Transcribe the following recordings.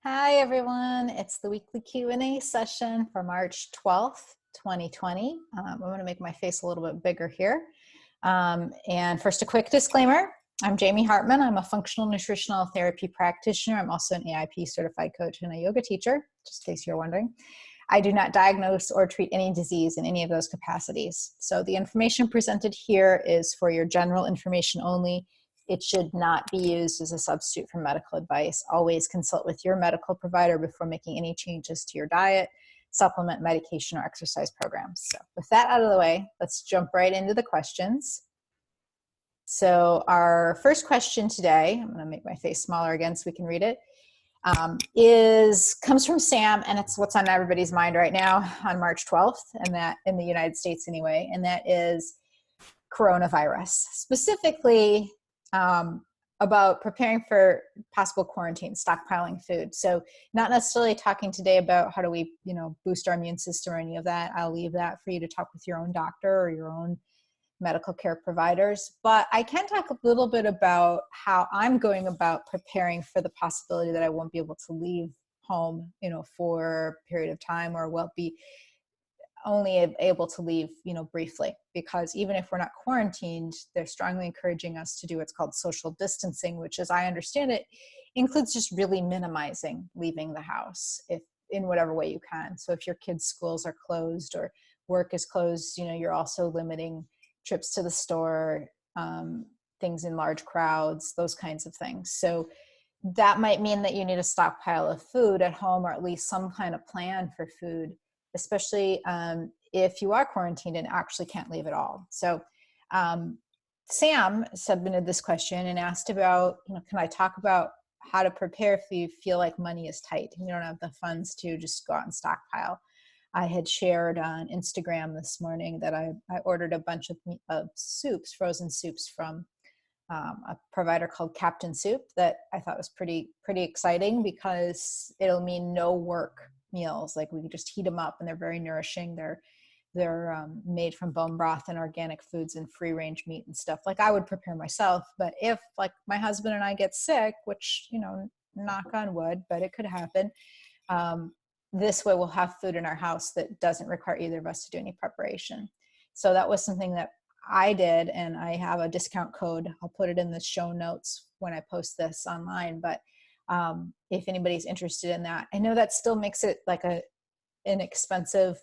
Hi everyone, it's the weekly Q&A session for March 12th, 2020. I'm going to make my face a little bit bigger here. And first, a quick disclaimer. I'm Jamie Hartman. I'm a functional nutritional therapy practitioner. I'm also an AIP certified coach and a yoga teacher, just in case you're wondering. I do not diagnose or treat any disease in any of those capacities. So the information presented here is for your general information only. It should not be used as a substitute for medical advice. Always consult with your medical provider before making any changes to your diet, supplement, medication, or exercise programs. So with that out of the way, let's jump right into the questions. So our first question today, I'm going to make my face smaller again so we can read it, comes from Sam, and it's what's on everybody's mind right now on March 12th, and that in the United States anyway, and that is coronavirus, specifically about preparing for possible quarantine, stockpiling food. So not necessarily talking today about how do we, boost our immune system or any of that. I'll leave that for you to talk with your own doctor or your own medical care providers. But I can talk a little bit about how I'm going about preparing for the possibility that I won't be able to leave home, for a period of time, or will be only able to leave, briefly, because even if we're not quarantined, they're strongly encouraging us to do what's called social distancing, which, as I understand it, includes just really minimizing leaving the house if in whatever way you can. So if your kids' schools are closed or work is closed, you're also limiting trips to the store, things in large crowds, those kinds of things. So that might mean that you need a stockpile of food at home, or at least some kind of plan for food, especially if you are quarantined and actually can't leave at all. So Sam submitted this question and asked about, can I talk about how to prepare if you feel like money is tight and you don't have the funds to just go out and stockpile? I had shared on Instagram this morning that I ordered a bunch of soups, frozen soups from a provider called Captain Soup that I thought was pretty exciting, because it'll mean no work meals. Like, we can just heat them up and they're very nourishing. They're made from bone broth and organic foods and free range meat and stuff like I would prepare myself. But if, like, my husband and I get sick, which, knock on wood, but it could happen, this way we'll have food in our house that doesn't require either of us to do any preparation. So that was something that I did, and I have a discount code. I'll put it in the show notes when I post this online. But if anybody's interested in that, I know that still makes it like an expensive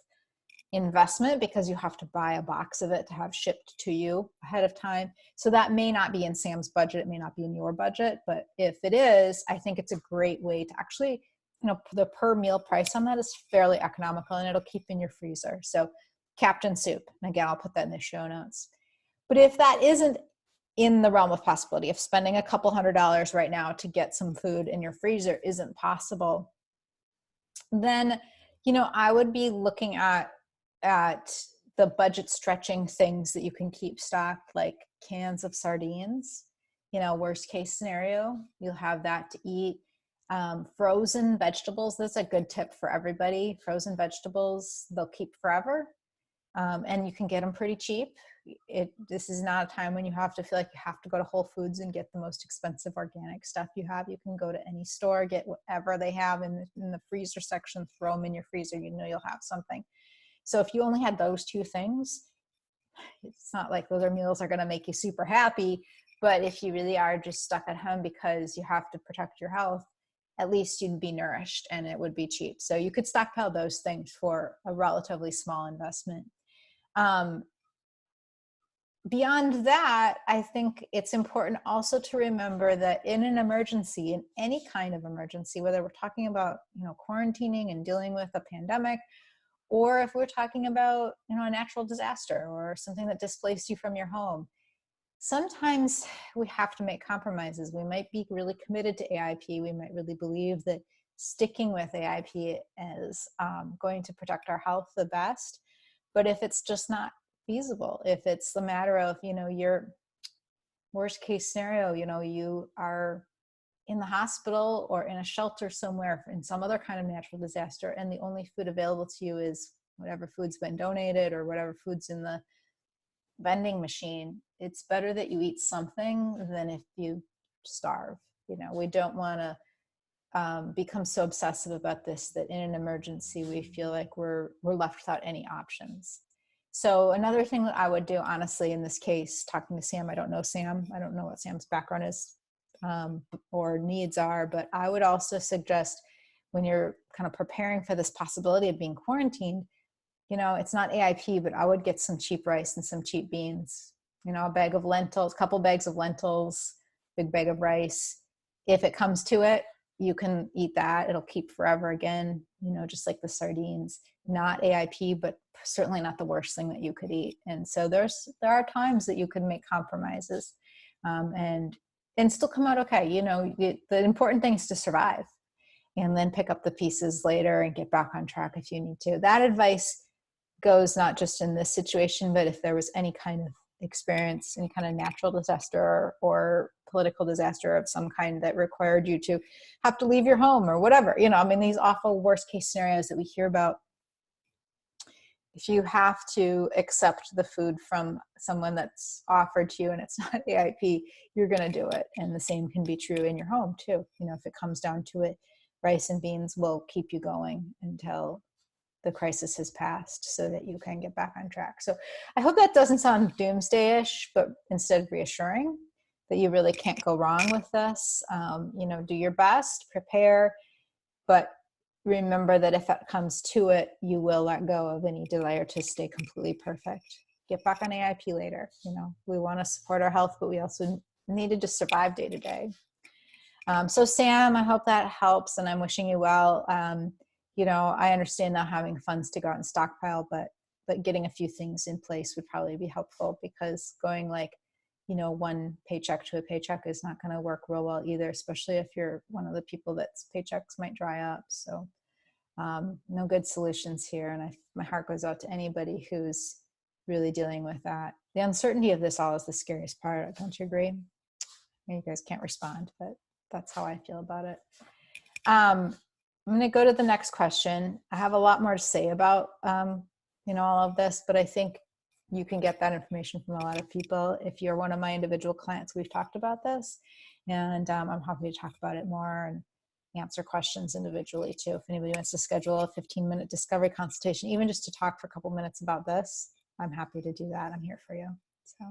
investment, because you have to buy a box of it to have shipped to you ahead of time. So that may not be in Sam's budget. It may not be in your budget, but if it is, I think it's a great way to actually, the per meal price on that is fairly economical, and it'll keep in your freezer. So Captain Soup, and again, I'll put that in the show notes. But if that isn't in the realm of possibility, if spending a couple $100s right now to get some food in your freezer isn't possible, then, I would be looking at the budget stretching things that you can keep stocked, like cans of sardines. Worst case scenario, you'll have that to eat. Frozen vegetables, that's a good tip for everybody. Frozen vegetables, they'll keep forever. And you can get them pretty cheap. This is not a time when you have to feel like you have to go to Whole Foods and get the most expensive organic stuff you have. You can go to any store, get whatever they have in the freezer section, throw them in your freezer. You'll have something. So if you only had those two things, it's not like those meals are going to make you super happy. But if you really are just stuck at home because you have to protect your health, at least you'd be nourished and it would be cheap. So you could stockpile those things for a relatively small investment. Beyond that, I think it's important also to remember that in an emergency, in any kind of emergency, whether we're talking about, quarantining and dealing with a pandemic, or if we're talking about, a natural disaster or something that displaced you from your home, sometimes we have to make compromises. We might be really committed to AIP. We might really believe that sticking with AIP is going to protect our health the best. But if it's just not feasible, if it's the matter of, your worst case scenario, you are in the hospital or in a shelter somewhere in some other kind of natural disaster, and the only food available to you is whatever food's been donated or whatever food's in the vending machine, it's better that you eat something than if you starve. We don't want to become so obsessive about this that in an emergency, we feel like we're left without any options. So another thing that I would do, honestly, in this case, talking to Sam, I don't know Sam, I don't know what Sam's background is or needs are, but I would also suggest when you're kind of preparing for this possibility of being quarantined, you know, it's not AIP, but I would get some cheap rice and some cheap beans, you know, a bag of lentils, couple bags of lentils, big bag of rice. If it comes to it, you can eat that. It'll keep forever again, you know, just like the sardines, not AIP, but certainly not the worst thing that you could eat. And so there are times that you can make compromises and still come out okay. You know, the important thing is to survive and then pick up the pieces later and get back on track if you need to. That advice goes not just in this situation, but if there was any kind of experience, any kind of natural disaster or political disaster of some kind that required you to have to leave your home or whatever, you know, I mean, these awful worst case scenarios that we hear about. If you have to accept the food from someone that's offered to you and it's not AIP, you're going to do it. And the same can be true in your home too. You know, if it comes down to it, rice and beans will keep you going until the crisis has passed so that you can get back on track. So I hope that doesn't sound doomsday-ish, but instead reassuring that you really can't go wrong with this. You know, do your best, prepare, but remember that if it comes to it, you will let go of any desire to stay completely perfect. Get back on AIP later. You know, we want to support our health, but we also need to just survive day to day. So Sam, I hope that helps, and I'm wishing you well. You know, I understand not having funds to go out and stockpile, but getting a few things in place would probably be helpful, because going like, you know, one paycheck to a paycheck is not going to work real well either, especially if you're one of the people that's paychecks might dry up. So no good solutions here. And my heart goes out to anybody who's really dealing with that. The uncertainty of this all is the scariest part. Don't you agree? You guys can't respond, but that's how I feel about it. I'm going to go to the next question. I have a lot more to say about, you know, all of this, but I think you can get that information from a lot of people. If you're one of my individual clients, we've talked about this, and I'm happy to talk about it more and answer questions individually too. If anybody wants to schedule a 15-minute discovery consultation, even just to talk for a couple minutes about this, I'm happy to do that. I'm here for you. So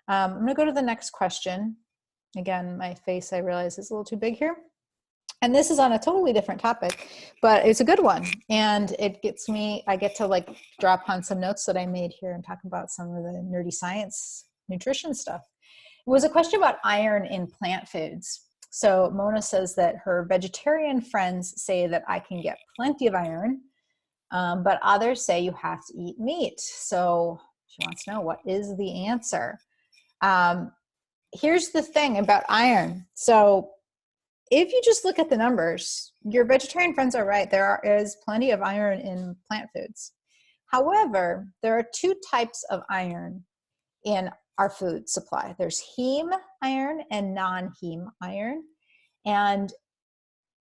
I'm going to go to the next question. Again, my face, I realize, is a little too big here. And this is on a totally different topic, but it's a good one. And it gets me, I get to like drop on some notes that I made here and talk about some of the nerdy science nutrition stuff. It was a question about iron in plant foods. So Mona says that her vegetarian friends say that I can get plenty of iron, but others say you have to eat meat. So she wants to know, what is the answer? Here's the thing about iron. So if you just look at the numbers, your vegetarian friends are right. There is plenty of iron in plant foods. However, there are two types of iron in our food supply. There's heme iron and non-heme iron. And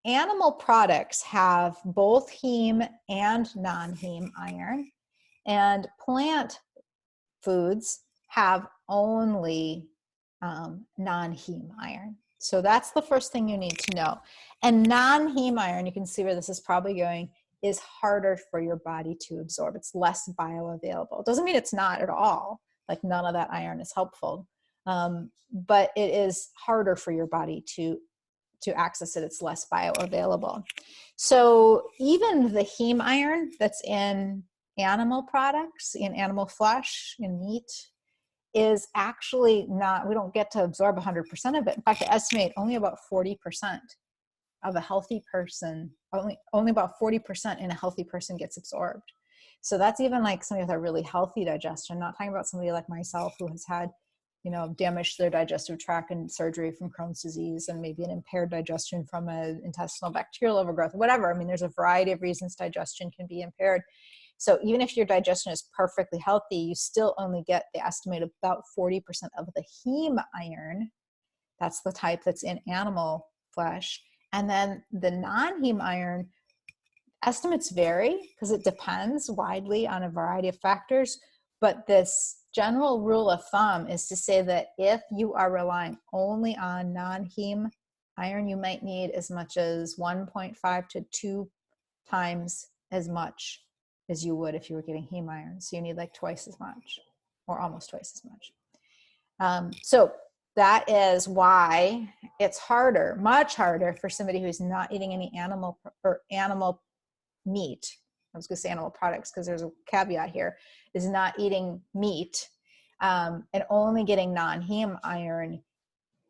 animal products have both heme and non-heme iron. And plant foods have only non-heme iron. So that's the first thing you need to know. And non-heme iron, you can see where this is probably going, is harder for your body to absorb. It's less bioavailable. It doesn't mean it's not at all, like none of that iron is helpful, but it is harder for your body to access it. It's less bioavailable. So even the heme iron that's in animal products, in animal flesh, in meat, is actually not, we don't get to absorb 100% of it. In fact, I estimate only about 40% of a healthy person, only about 40% in a healthy person gets absorbed. So that's even like somebody with a really healthy digestion. I'm not talking about somebody like myself who has had, you know, damage to their digestive tract and surgery from Crohn's disease and maybe an impaired digestion from an intestinal bacterial overgrowth, whatever. I mean, there's a variety of reasons digestion can be impaired. So even if your digestion is perfectly healthy, you still only get the estimate about 40% of the heme iron. That's the type that's in animal flesh. And then the non-heme iron, estimates vary because it depends widely on a variety of factors. But this general rule of thumb is to say that if you are relying only on non-heme iron, you might need as much as 1.5 to 2 times as much as you would if you were getting heme iron. So you need like twice as much, or almost twice as much. So that is why it's harder, much harder for somebody who's not eating any animal meat. I was going to say animal products because there's a caveat here, is not eating meat and only getting non-heme iron,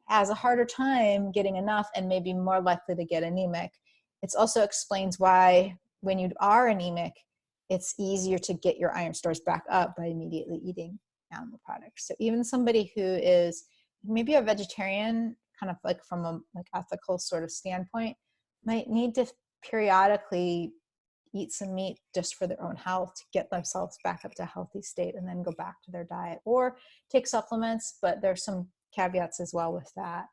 has a harder time getting enough and maybe more likely to get anemic. It also explains why when you are anemic, it's easier to get your iron stores back up by immediately eating animal products. So even somebody who is maybe a vegetarian, kind of like from a like ethical sort of standpoint, might need to periodically eat some meat just for their own health to get themselves back up to a healthy state and then go back to their diet, or take supplements, but there's some caveats as well with that.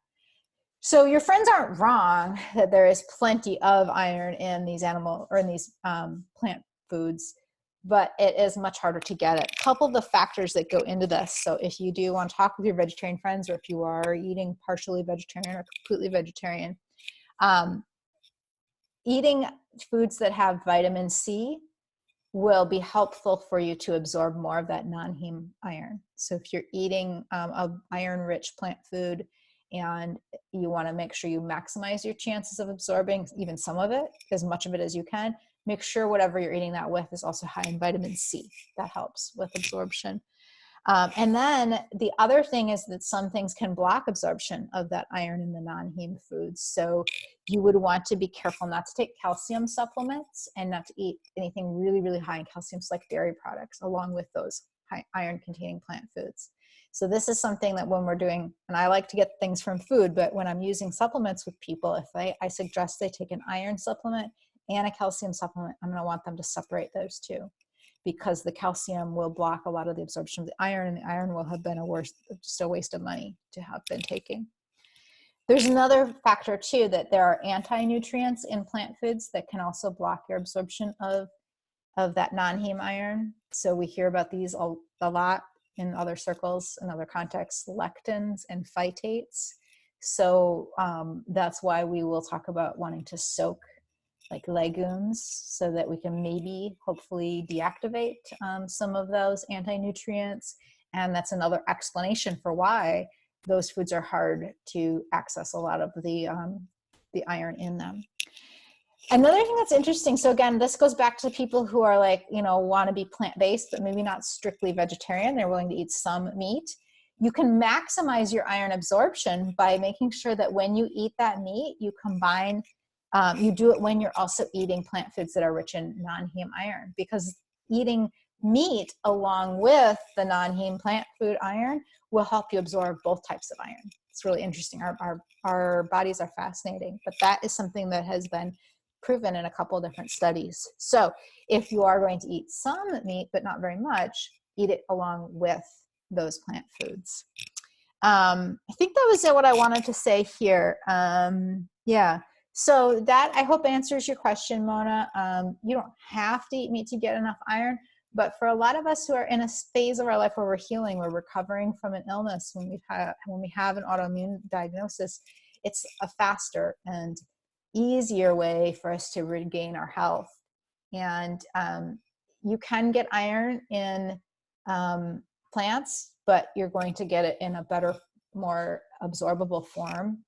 So your friends aren't wrong that there is plenty of iron in these animal or in these plant foods, but it is much harder to get it. A couple of the factors that go into this. So if you do want to talk with your vegetarian friends, or if you are eating partially vegetarian or completely vegetarian, eating foods that have vitamin C will be helpful for you to absorb more of that non-heme iron. So if you're eating a iron-rich plant food and you want to make sure you maximize your chances of absorbing even some of it, as much of it as you can, make sure whatever you're eating that with is also high in vitamin C. That helps with absorption. And then the other thing is that some things can block absorption of that iron in the non-heme foods. So you would want to be careful not to take calcium supplements and not to eat anything really, really high in calcium, like dairy products, along with those high iron containing plant foods. So this is something that when we're doing, and I like to get things from food, but when I'm using supplements with people, if I suggest they take an iron supplement and a calcium supplement, I'm going to want them to separate those two, because the calcium will block a lot of the absorption of the iron, and the iron will have been just a waste of money to have been taking. There's another factor too, that there are anti-nutrients in plant foods that can also block your absorption of that non-heme iron. So we hear about these a lot in other circles, in other contexts, lectins and phytates. So that's why we will talk about wanting to soak like legumes so that we can maybe hopefully deactivate some of those anti-nutrients. And that's another explanation for why those foods are hard to access a lot of the iron in them. Another thing that's interesting, so again, this goes back to people who are like, want to be plant-based, but maybe not strictly vegetarian. They're willing to eat some meat. You can maximize your iron absorption by making sure that when you eat that meat, you combine you do it when you're also eating plant foods that are rich in non-heme iron, because eating meat along with the non-heme plant food iron will help you absorb both types of iron. It's really interesting. Our bodies are fascinating, but that is something that has been proven in a couple of different studies. So if you are going to eat some meat, but not very much, eat it along with those plant foods. I think that was what I wanted to say here. Yeah. So that, I hope, answers your question, Mona. You don't have to eat meat to get enough iron, but for a lot of us who are in a phase of our life where we're healing, we're recovering from an illness, when we have an autoimmune diagnosis, it's a faster and easier way for us to regain our health. And you can get iron in plants, but you're going to get it in a better, more absorbable form,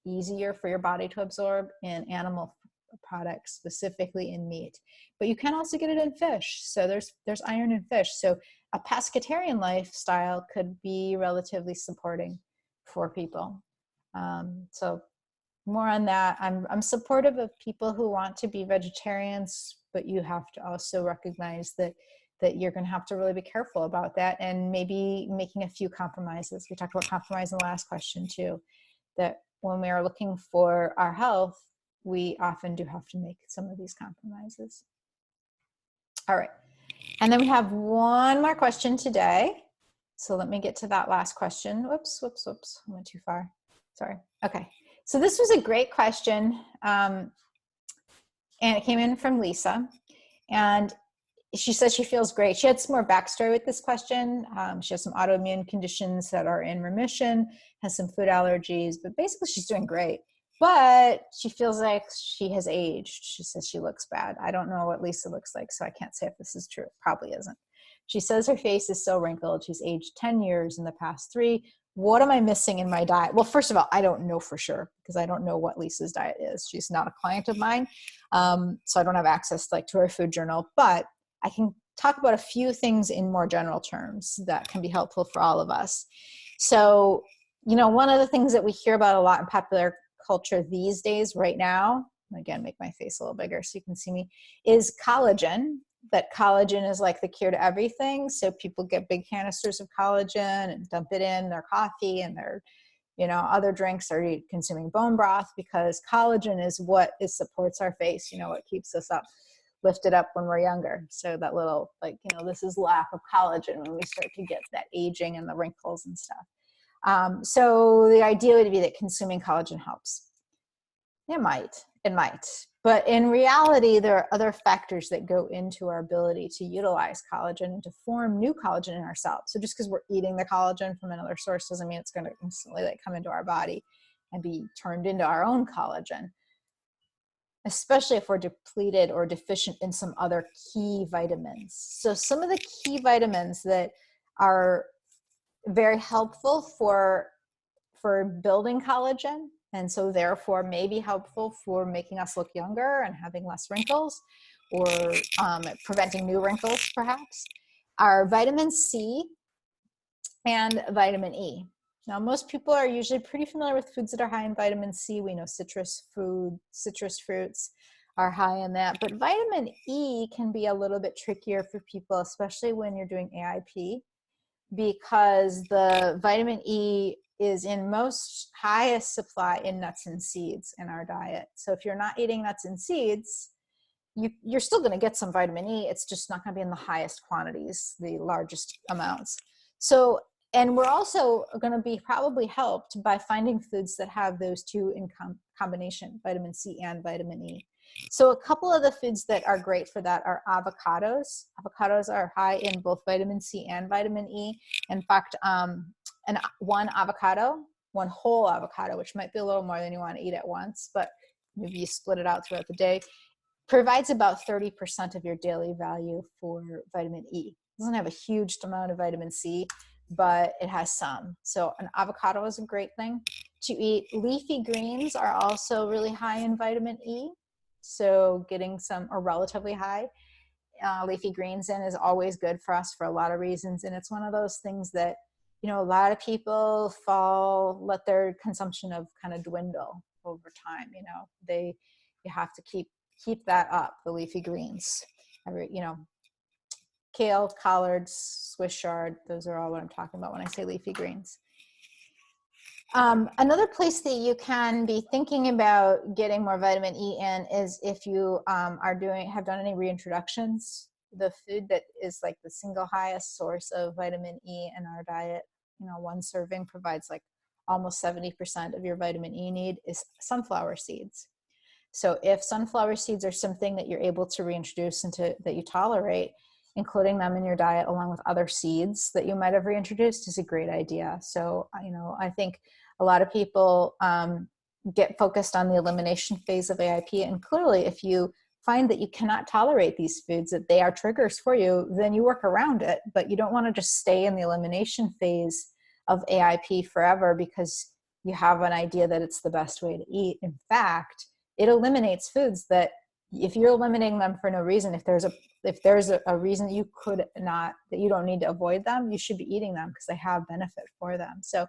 easier for your body to absorb in animal products, specifically in meat. But you can also get it in fish. So there's iron in fish. So a pescatarian lifestyle could be relatively supporting for people. So more on that. I'm supportive of people who want to be vegetarians, but you have to also recognize that you're going to have to really be careful about that, and maybe making a few compromises. We talked about compromise in the last question too, that when we are looking for our health, we often do have to make some of these compromises. All right. And then we have one more question today. So let me get to that last question. Whoops. I went too far. Sorry. Okay. So this was a great question. And it came in from Lisa. And she says she feels great. She had some more backstory with this question. She has some autoimmune conditions that are in remission, has some food allergies, but basically she's doing great. but she feels like she has aged. She says she looks bad. I don't know what Lisa looks like, so I can't say if this is true. It probably isn't. She says her face is so wrinkled. She's aged 10 years in the past 3. What am I missing in my diet? Well, first of all, I don't know for sure because I don't know what Lisa's diet is. She's not a client of mine. So I don't have access to her food journal, but I can talk about a few things in more general terms that can be helpful for all of us. So, one of the things that we hear about a lot in popular culture these days right now, again, make my face a little bigger so you can see me, is collagen. That collagen is like the cure to everything. So people get big canisters of collagen and dump it in their coffee and their, other drinks, or consuming bone broth, because collagen is what supports our face, what keeps us up, lifted up when we're younger. So that little, this is lack of collagen when we start to get that aging and the wrinkles and stuff. So the idea would be that consuming collagen helps. It might, but in reality, there are other factors that go into our ability to utilize collagen and to form new collagen in our cells. So just because we're eating the collagen from another source doesn't mean it's going to instantly come into our body and be turned into our own collagen, especially if we're depleted or deficient in some other key vitamins. So some of the key vitamins that are very helpful for building collagen, and so therefore may be helpful for making us look younger and having less wrinkles, or preventing new wrinkles perhaps, are vitamin C and vitamin E. Now, most people are usually pretty familiar with foods that are high in vitamin C. We know citrus fruits are high in that, but vitamin E can be a little bit trickier for people, especially when you're doing AIP, because the vitamin E is in most highest supply in nuts and seeds in our diet. So if you're not eating nuts and seeds, you're still going to get some vitamin E. It's just not going to be in the highest quantities, the largest amounts. So, and we're also going to be probably helped by finding foods that have those two in combination, vitamin C and vitamin E. So a couple of the foods that are great for that are avocados. Avocados are high in both vitamin C and vitamin E. In fact, one whole avocado, which might be a little more than you want to eat at once, but maybe you split it out throughout the day, provides about 30% of your daily value for vitamin E. It doesn't have a huge amount of vitamin C, but it has some. So an avocado is a great thing to eat. Leafy greens are also really high in vitamin E. So getting some, or relatively high, leafy greens in is always good for us for a lot of reasons. And it's one of those things that, a lot of people let their consumption of kind of dwindle over time. You have to keep that up, the leafy greens. Kale, collards, Swiss chard, those are all what I'm talking about when I say leafy greens. Another place that you can be thinking about getting more vitamin E in is if you have done any reintroductions. The food that is like the single highest source of vitamin E in our diet, one serving provides like almost 70% of your vitamin E need, is sunflower seeds. So if sunflower seeds are something that you're able to reintroduce into, that you tolerate, including them in your diet along with other seeds that you might have reintroduced is a great idea. So, I think a lot of people get focused on the elimination phase of AIP. And clearly, if you find that you cannot tolerate these foods, that they are triggers for you, then you work around it. But you don't want to just stay in the elimination phase of AIP forever because you have an idea that it's the best way to eat. In fact, it eliminates foods that, if you're eliminating them for no reason, if there's a reason that you don't need to avoid them, you should be eating them because they have benefit for them. So,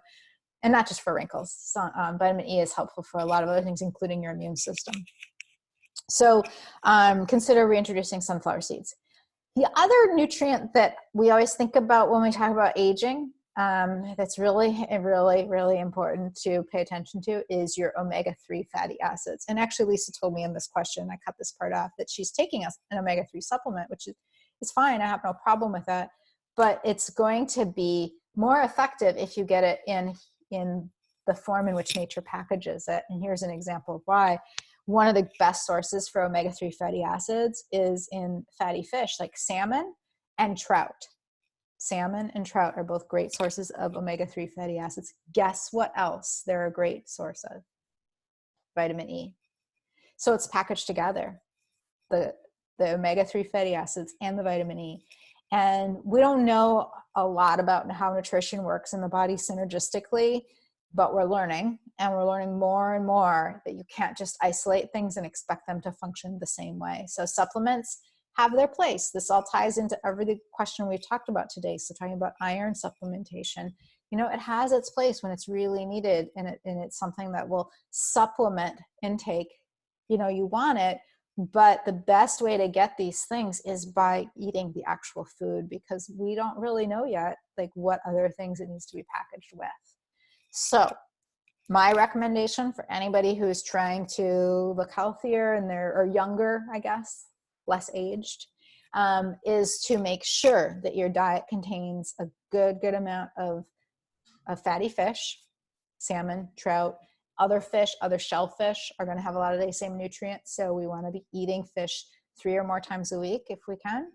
and not just for wrinkles. So, vitamin E is helpful for a lot of other things, including your immune system. So consider reintroducing sunflower seeds. The other nutrient that we always think about when we talk about aging, that's really, really, really important to pay attention to, is your omega-3 fatty acids. And actually, Lisa told me in this question, I cut this part off, that she's taking an omega-3 supplement, which is fine. I have no problem with that. But it's going to be more effective if you get it in the form in which nature packages it. And here's an example of why. One of the best sources for omega-3 fatty acids is in fatty fish like salmon and trout. Salmon and trout are both great sources of omega-3 fatty acids. Guess what else they're a great source of? vitamin E. So it's packaged together, the omega-3 fatty acids and the vitamin E. And we don't know a lot about how nutrition works in the body synergistically, but we're learning, and we're learning more and more that you can't just isolate things and expect them to function the same way. So supplements have their place. This all ties into every question we've talked about today. So talking about iron supplementation, you know, it has its place when it's really needed, and it's something that will supplement intake. You know, you want it, but the best way to get these things is by eating the actual food, because we don't really know yet, like, what other things it needs to be packaged with. So my recommendation for anybody who is trying to look healthier and or younger, I guess, less aged, is to make sure that your diet contains a good amount of fatty fish, salmon, trout. Other fish, other shellfish are going to have a lot of the same nutrients. So we want to be eating fish 3 or more times a week if we can.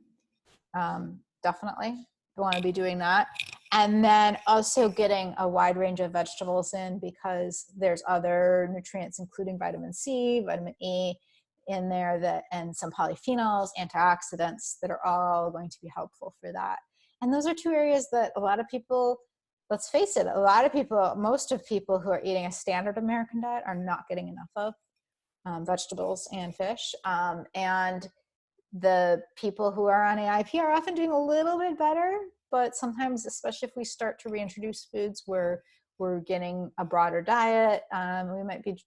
Definitely we want to be doing that. And then also getting a wide range of vegetables in, because there's other nutrients, including vitamin C, vitamin E in there, and some polyphenols, antioxidants, that are all going to be helpful for that. And those are 2 areas that a lot of people, let's face it, most of people who are eating a standard American diet are not getting enough of vegetables and fish. And the people who are on AIP are often doing a little bit better, but sometimes, especially if we start to reintroduce foods where we're getting a broader diet, we might be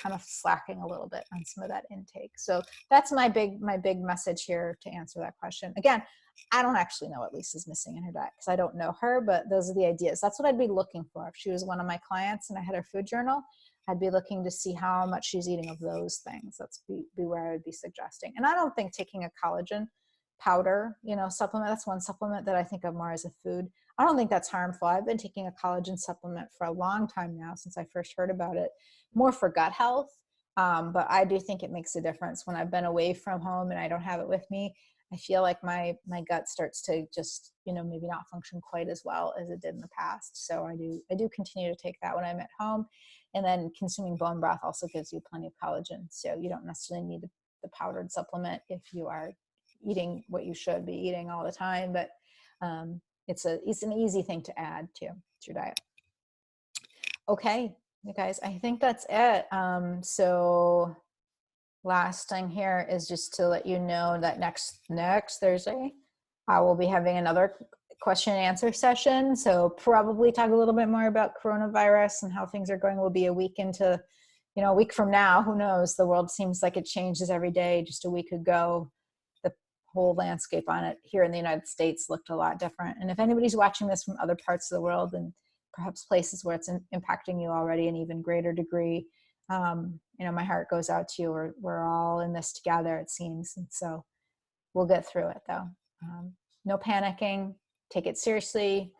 kind of slacking a little bit on some of that intake. So that's my big message here to answer that question. Again, I don't actually know what Lisa's missing in her diet, because I don't know her, but those are the ideas. That's what I'd be looking for. If she was one of my clients and I had her food journal, I'd be looking to see how much she's eating of those things. That's be where I would be suggesting. And I don't think taking a collagen powder, you know, supplement, that's one supplement that I think of more as a food. I don't think that's harmful. I've been taking a collagen supplement for a long time now, since I first heard about it, more for gut health. But I do think it makes a difference when I've been away from home and I don't have it with me. I feel like my gut starts to just, you know, maybe not function quite as well as it did in the past. So I do continue to take that when I'm at home. And then consuming bone broth also gives you plenty of collagen. So you don't necessarily need the powdered supplement if you are eating what you should be eating all the time. But it's an easy thing to add to your diet. Okay, you guys, I think that's it. So last thing here is just to let you know that next Thursday, I will be having another question and answer session. So probably talk a little bit more about coronavirus and how things are going. We'll be a week into, you know, a week from now, who knows? The world seems like it changes every day. Just a week ago, the whole landscape on it here in the United States looked a lot different. And if anybody's watching this from other parts of the world, and perhaps places where it's impacting you already in an even greater degree, you know, my heart goes out to you. We're all in this together, it seems. And so we'll get through it, though. No panicking. Take it seriously,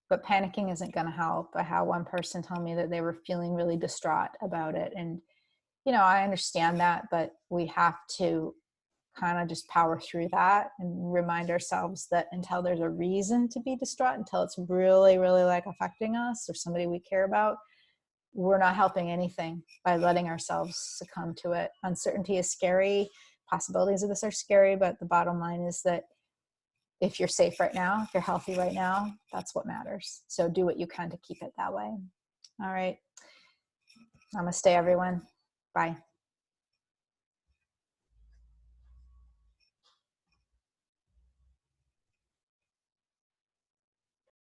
but panicking isn't going to help. I had one person tell me that they were feeling really distraught about it. And, you know, I understand that, but we have to kind of just power through that and remind ourselves that until there's a reason to be distraught, until it's really, really like affecting us or somebody we care about, we're not helping anything by letting ourselves succumb to it. Uncertainty is scary. Possibilities of this are scary, but the bottom line is that if you're safe right now, if you're healthy right now, that's what matters. So do what you can to keep it that way. All right. Namaste, everyone. Bye.